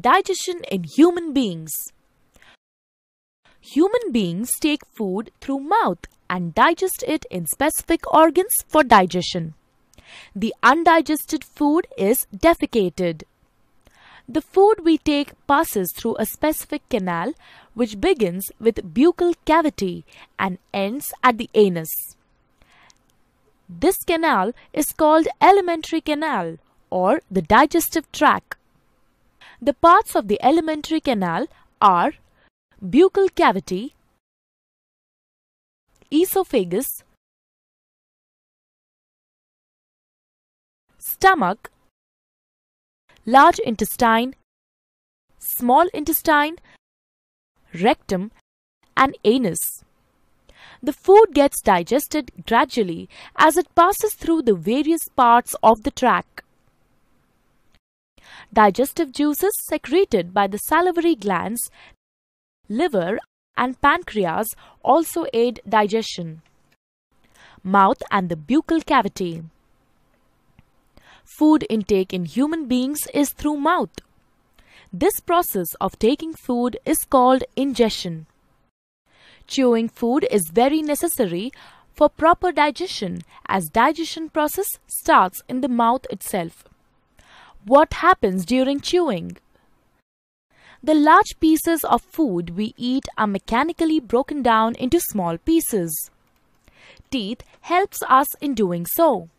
Digestion in human beings. Human beings take food through mouth and digest it in specific organs for digestion. The undigested food is defecated. The food we take passes through a specific canal which begins with buccal cavity and ends at the anus. This canal is called alimentary canal or the digestive tract. The parts of the alimentary canal are buccal cavity, esophagus, stomach, large intestine, small intestine, rectum, and anus. The food gets digested gradually as it passes through the various parts of the tract. Digestive juices secreted by the salivary glands, liver, and pancreas also aid digestion. Mouth and the buccal cavity. Food intake in human beings is through mouth. This process of taking food is called ingestion. Chewing food is very necessary for proper digestion as digestion process starts in the mouth itself. What happens during chewing? The large pieces of food we eat are mechanically broken down into small pieces. Teeth helps us in doing so.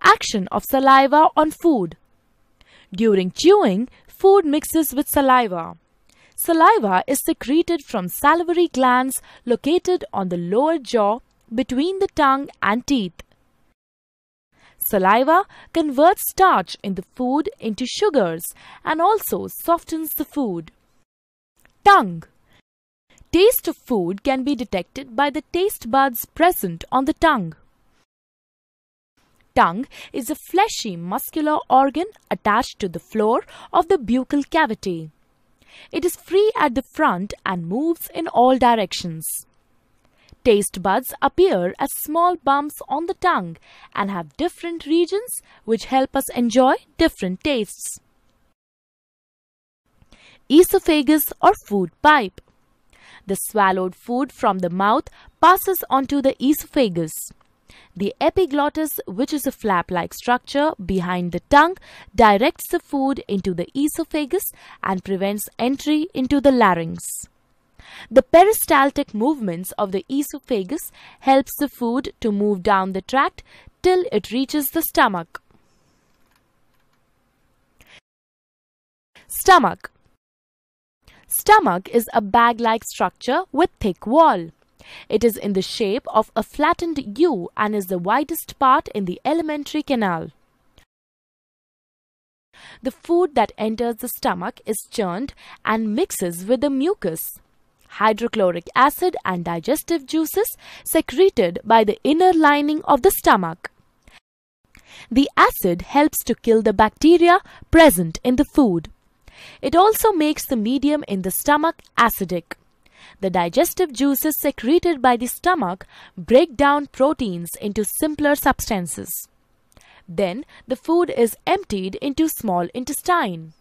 Action of saliva on food. During chewing, food mixes with saliva. Saliva is secreted from salivary glands located on the lower jaw between the tongue and teeth. Saliva converts starch in the food into sugars and also softens the food. Tongue. Taste of food can be detected by the taste buds present on the tongue. Tongue is a fleshy muscular organ attached to the floor of the buccal cavity. It is free at the front and moves in all directions. Taste buds appear as small bumps on the tongue and have different regions which help us enjoy different tastes. Esophagus or food pipe. The swallowed food from the mouth passes onto the esophagus. The epiglottis, which is a flap-like structure behind the tongue, directs the food into the esophagus and prevents entry into the larynx. The peristaltic movements of the esophagus helps the food to move down the tract till it reaches the stomach. Stomach. Stomach is a bag-like structure with thick wall. It is in the shape of a flattened U and is the widest part in the alimentary canal. The food that enters the stomach is churned and mixes with the mucus, hydrochloric acid and digestive juices secreted by the inner lining of the stomach. The acid helps to kill the bacteria present in the food. It also makes the medium in the stomach acidic. The digestive juices secreted by the stomach break down proteins into simpler substances. Then the food is emptied into small intestine.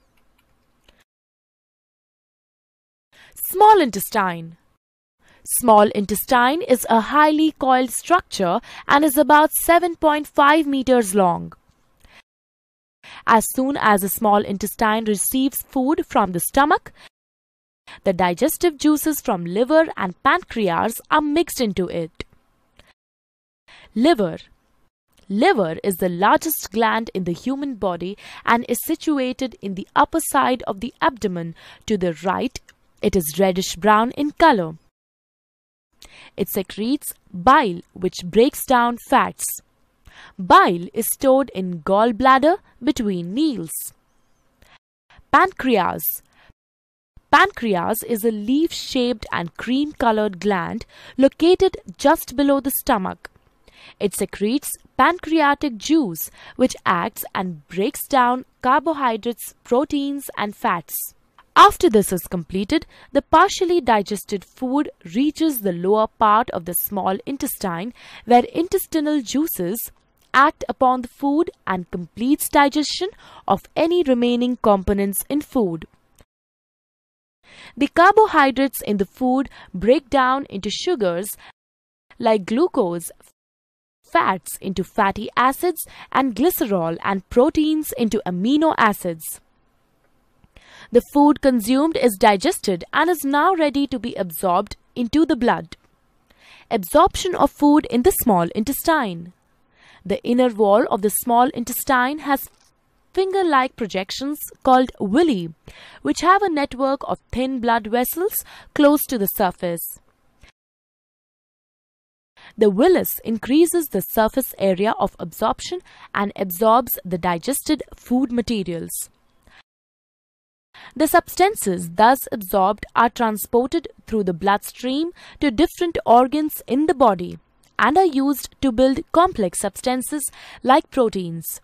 Small intestine. Small intestine is a highly coiled structure and is about 7.5 meters long. As soon as the small intestine receives food from the stomach, the digestive juices from liver and pancreas are mixed into it. Liver. Liver is the largest gland in the human body and is situated in the upper side of the abdomen to the right. It is reddish-brown in color. It secretes bile, which breaks down fats. Bile is stored in gallbladder between meals. Pancreas. Pancreas is a leaf-shaped and cream-colored gland located just below the stomach. It secretes pancreatic juice, which acts and breaks down carbohydrates, proteins, and fats. After this is completed, the partially digested food reaches the lower part of the small intestine, where intestinal juices act upon the food and completes digestion of any remaining components in food. The carbohydrates in the food break down into sugars like glucose, fats into fatty acids, and glycerol, and proteins into amino acids. The food consumed is digested and is now ready to be absorbed into the blood. Absorption of food in the small intestine. The inner wall of the small intestine has finger-like projections called villi, which have a network of thin blood vessels close to the surface. The villus increases the surface area of absorption and absorbs the digested food materials. The substances thus absorbed are transported through the bloodstream to different organs in the body and are used to build complex substances like proteins.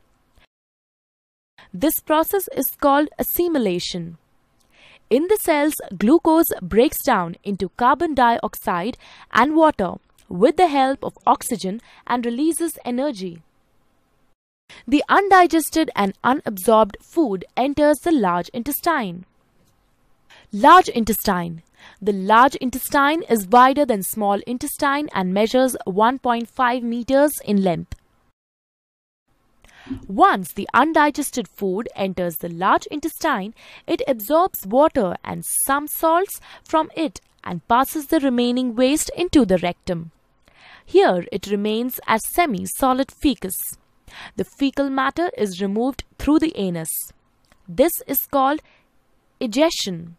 This process is called assimilation. In the cells, glucose breaks down into carbon dioxide and water with the help of oxygen and releases energy. The undigested and unabsorbed food enters the large intestine. Large intestine. The large intestine is wider than small intestine and measures 1.5 meters in length. Once the undigested food enters the large intestine, it absorbs water and some salts from it and passes the remaining waste into the rectum. Here it remains as semi-solid fecus. The fecal matter is removed through the anus. This is called egestion.